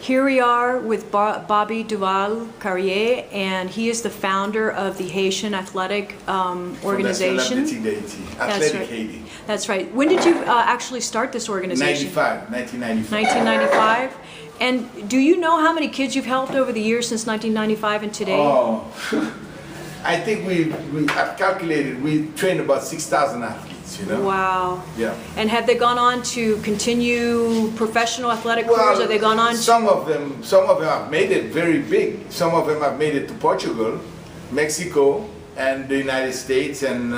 Here we are with Bobby Duval Carrier, and he is the founder of the Haitian Athletic Organization. Athletic right. Haiti. That's right. When did you actually start this organization? 1995. 1995. And do you know how many kids you've helped over the years since 1995 and today? Oh, I think I've calculated, we trained about 6,000 athletes, you know? Wow. Yeah. And have they gone on to continue professional athletic careers? Have they gone on? Some of them have made it very big. Some of them have made it to Portugal, Mexico, and the United States, and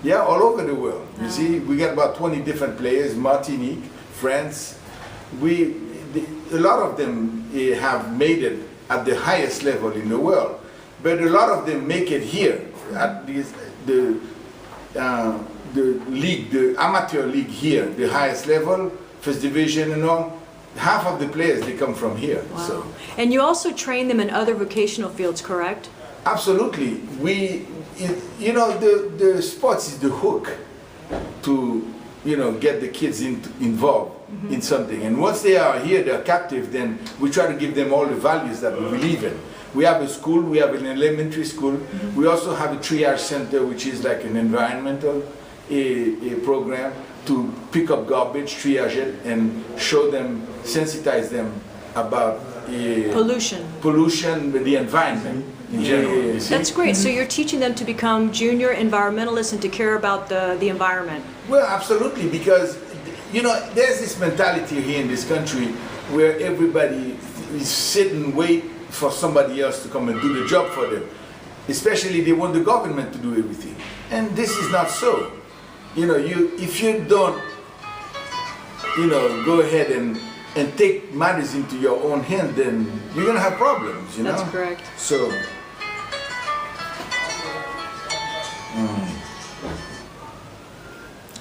yeah, all over the world. You see, we got about 20 different players, Martinique, France. A lot of them have made it at the highest level in the world, but a lot of them make it here at the league, the amateur league here, the highest level, first division and all. Half of the players, they come from here. Wow. So. And you also train them in other vocational fields, correct? Absolutely. You know, the sports is the hook to, you know, get the kids involved in something. And once they are here, they're captive, then we try to give them all the values that we believe in. We have a school, we have an elementary school. We also have a triage center, which is like an environmental a program to pick up garbage, triage it, and show them, sensitize them about pollution with the environment in general. That's great. So you're teaching them to become junior environmentalists and to care about the environment. Well, absolutely, because you know there's this mentality here in this country where everybody is sit and wait for somebody else to come and do the job for them. Especially they want the government to do everything, and this is not so. You know, if you don't, you know, go ahead and take matters into your own hand, then you're gonna have problems. You know. That's correct. So.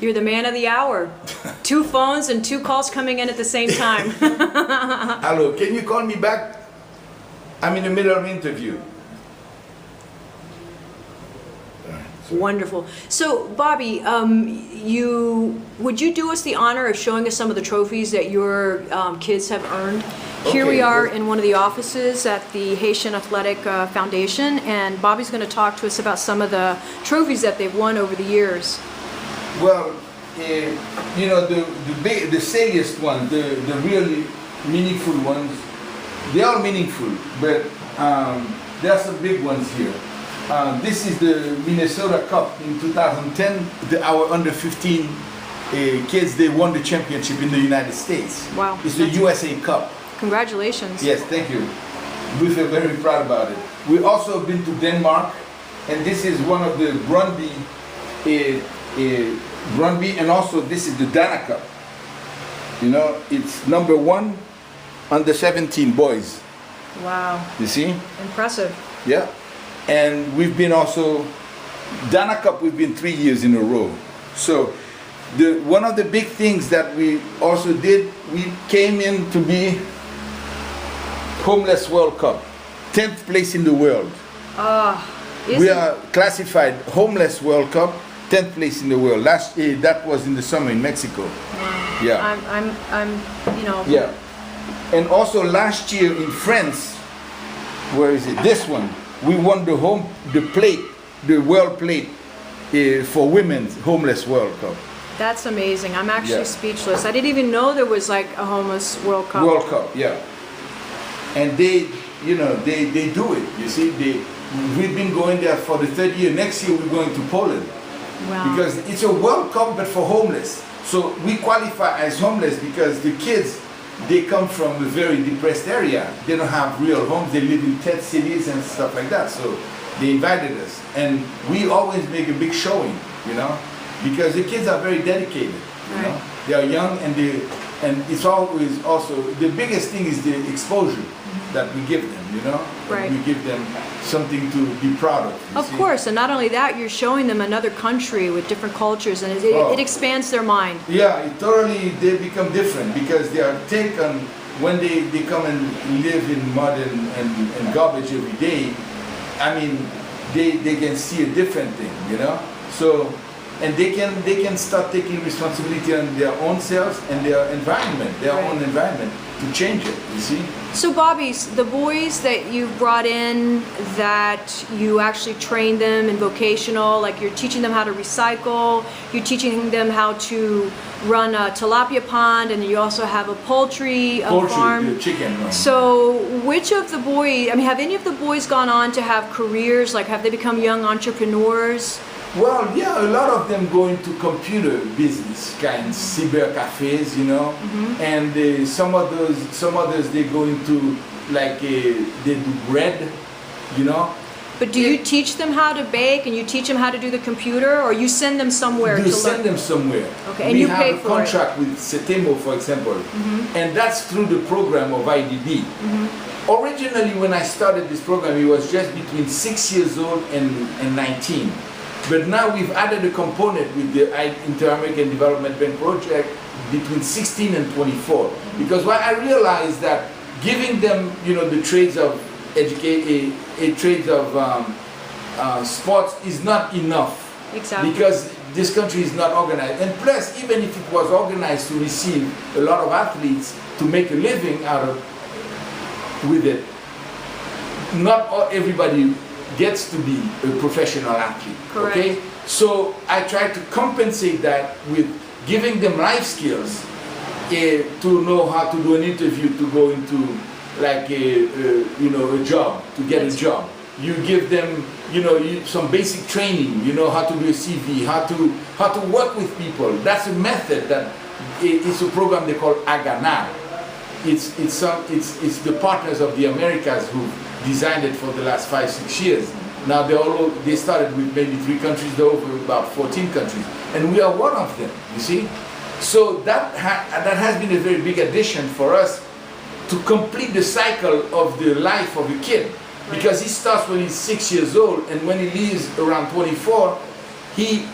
You're the man of the hour. 2 phones and 2 calls coming in at the same time. Hello, can you call me back? I'm in the middle of an interview. Wonderful. So, Bobby, would you do us the honor of showing us some of the trophies that your kids have earned? Here we are in one of the offices at the Haitian Athletic Foundation, and Bobby's going to talk to us about some of the trophies that they've won over the years. Well, you know, the silliest ones, the really meaningful ones, they are meaningful, but there are some big ones here. This is the Minnesota Cup in 2010. Our under 15 kids, they won the championship in the United States. Wow. It's the USA Cup. Congratulations. Yes, thank you. We feel very proud about it. We also been to Denmark, and this is one of the Brøndby, and also this is the Dana Cup. You know, it's number 1 under 17 boys. Wow. You see? Impressive. Yeah. And we've been also, Dana Cup, we've been 3 years in a row. So one of the big things that we also did, we came in to be Homeless World Cup, 10th place in the world. We are classified Homeless World Cup, 10th place in the world. Last year, that was in the summer in Mexico. Wow. Yeah. I'm, you know. Yeah. And also last year in France, where is it? This one. We won the world plate for women's Homeless World Cup. That's amazing. I'm actually speechless. I didn't even know there was like a homeless World Cup. World Cup, yeah. And they, you know, they do it. You see, we've been going there for the 3rd year. Next year we're going to Poland. Wow. Because it's a World Cup, but for homeless. So we qualify as homeless because the kids, they come from a very depressed area. They don't have real homes. They live in tent cities and stuff like that. So they invited us, and we always make a big showing, you know, because the kids are very dedicated. You know, they are young, and it's always also the biggest thing is the exposure that we give them. You know, right. We give them something to be proud of. Of course, and not only that, you're showing them another country with different cultures, and it expands their mind. Yeah, they become different because they are taken when they come and live in mud and garbage every day. I mean, they can see a different thing, you know. So and they can start taking responsibility on their own selves and their environment, their Right. own environment, to change it. You see? So Bobby, the boys that you brought in, that you actually train them in vocational, like you're teaching them how to recycle, you're teaching them how to run a tilapia pond, and you also have a poultry farm. The chicken run. So which of the boys, I mean, have any of the boys gone on to have careers? Like, have they become young entrepreneurs? Well, yeah, a lot of them go into computer business, kind of cyber cafes, you know, and some others they go into like they do bread, you know. But do you teach them how to bake, and you teach them how to do the computer, or you send them somewhere You to send learn? them somewhere. Okay, and we you have pay a for contract with Setemo, for example, and that's through the program of IDB. Originally, when I started this program, it was just between 6 years old and 19. But now we've added a component with the Inter-American Development Bank project between 16 and 24. Because what I realized that giving them, you know, the trades of sports is not enough. Exactly. Because this country is not organized. And plus, even if it was organized to receive a lot of athletes to make a living out of with it, not everybody gets to be a professional athlete. Correct. Okay? So I try to compensate that with giving them life skills to know how to do an interview, to go into like a job, to get a job. You give them, some basic training. You know how to do a CV, how to work with people. That's a method that it's a program they call Agana. It's the partners of the Americas who designed it for the last 5-6 years. Now they started with maybe 3 countries, they're over about 14 countries, and we are one of them. You see, so that has been a very big addition for us to complete the cycle of the life of a kid, because he starts when he's 6 years old, and when he leaves around 24, we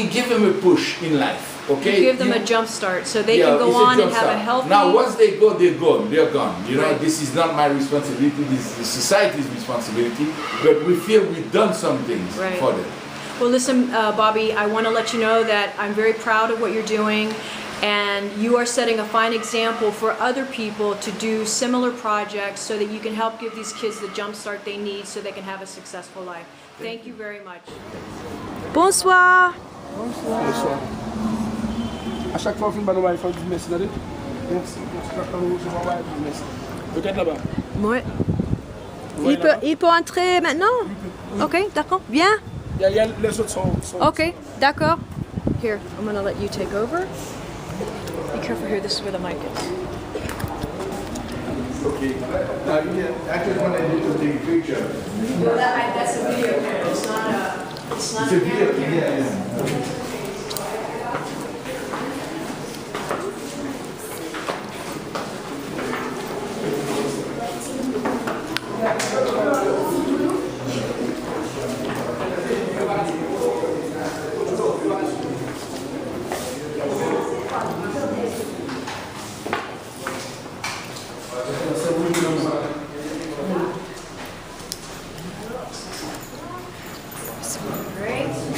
give him a push in life. Okay, you give them a jump start so they can go on and have a healthy... Now, once they go, they're gone. They're gone. Right. This is not my responsibility. This is society's responsibility. But we feel we've done some things for them. Well, listen, Bobby, I want to let you know that I'm very proud of what you're doing, and you are setting a fine example for other people to do similar projects so that you can help give these kids the jump start they need so they can have a successful life. Thank you very much. Bonsoir. Bonsoir. À chaque fois, on fait un faut dire merci. Merci. Merci. Peut-être là-bas. Ouais. Il peut entrer maintenant? Ok, d'accord. Bien. Les autres sont... Ok, d'accord. Here, I'm going to let you take over. Be careful here, this is where the mic is. Okay. I just wanted you to take a picture. Well, that's a video camera. It's not a... It's not It's a video. Yeah.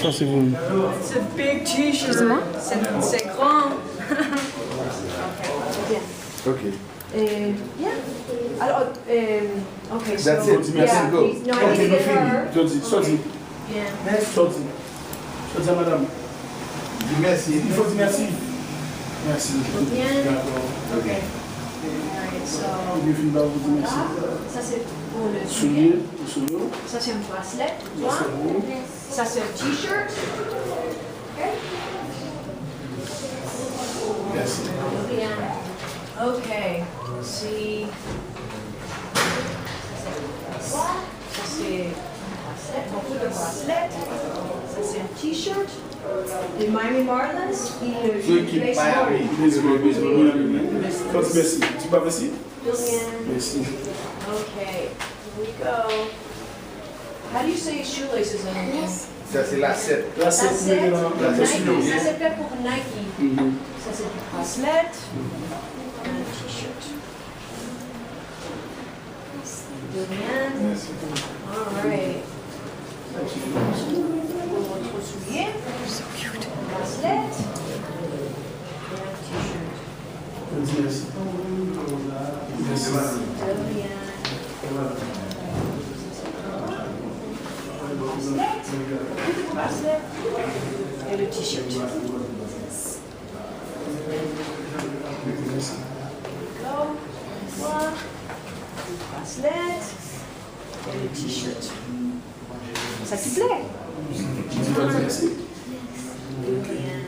Ça, c'est vous. It's a big t-shirt. C'est grand. Okay. Yeah. Okay, so... That's it. Yeah, Go. please. No, I need to get her. Sorti. Yeah. Sorti. Sorti à madame. Dis merci. Il faut dire merci. Merci. Bien. D'accord. Okay. Alright, so... Il faut vous dire merci. Ça, c'est pour le Soulier. soulier. Soulier. Ça, c'est un bracelet. Ça, c'est vous. Ça, c'est un t-shirt. Okay. Merci. Bien. Okay. See. Ça, c'est beaucoup de bracelets. Ça, c'est un t-shirt. Les Miami Marlins. Ceux qui parlent. Merci. Tu vas merci? Merci. Okay. Here we go. How do you say shoelaces in English? Ça, c'est la 7. Là, c'est Ça, Nike. c'est fait pour Nike. Ça, c'est du bracelet. Un t-shirt. Bien. Merci. All right. votre soulier. So cute. Bracelet. Et un t-shirt. Merci. De rien. Bracelet. Et le t-shirt. Voilà. Bracelet. Et le t-shirt. Ça te plaît? Merci. De rien.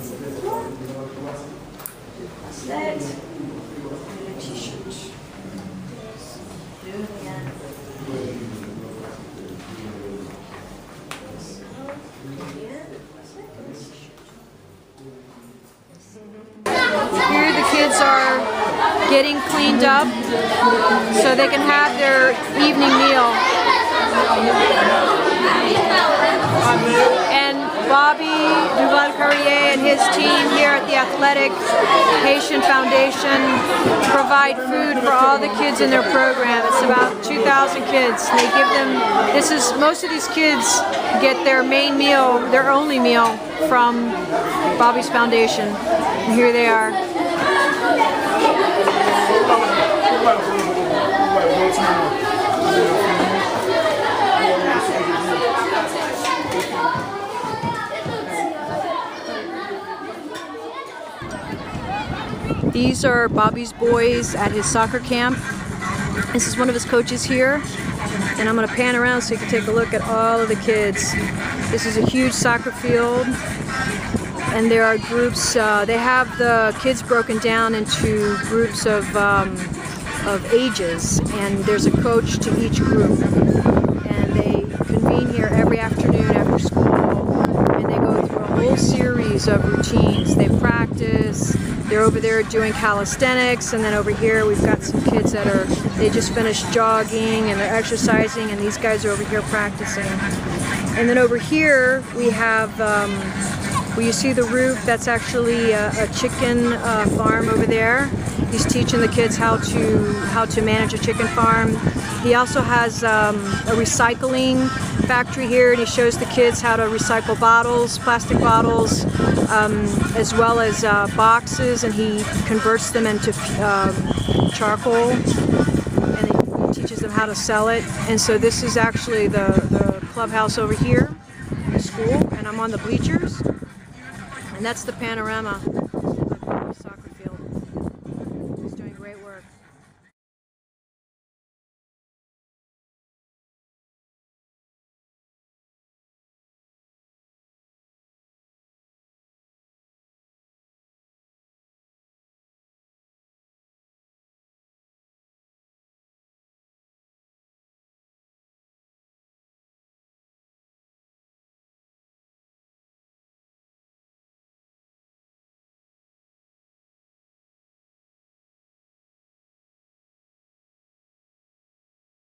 C'est toi. Bracelet. Et le t-shirt. De rien. Here the kids are getting cleaned up so they can have their evening meal. And Bobby Duval-Carrier and his team here at the Athletic Haitian Foundation provide food for all the kids in their program. It's about 2,000 kids. They give them, most of these kids get their main meal, their only meal from Bobby's Foundation. And here they are. These are Bobby's boys at his soccer camp. This is one of his coaches here. And I'm going to pan around so you can take a look at all of the kids. This is a huge soccer field. And there are groups, they have the kids broken down into groups of ages. And there's a coach to each group. And they convene here every afternoon after school. And they go through a whole series of routines. They practice. They're over there doing calisthenics, and then over here we've got some kids that they just finished jogging and they're exercising, and these guys are over here practicing. And then over here we have, where you see the roof, that's actually a chicken farm over there. He's teaching the kids how to manage a chicken farm. He also has a recycling factory here, and he shows the kids how to recycle bottles, plastic bottles, as well as boxes, and he converts them into charcoal, and he teaches them how to sell it. And so this is actually the clubhouse over here, the school, and I'm on the bleachers, and that's the panorama.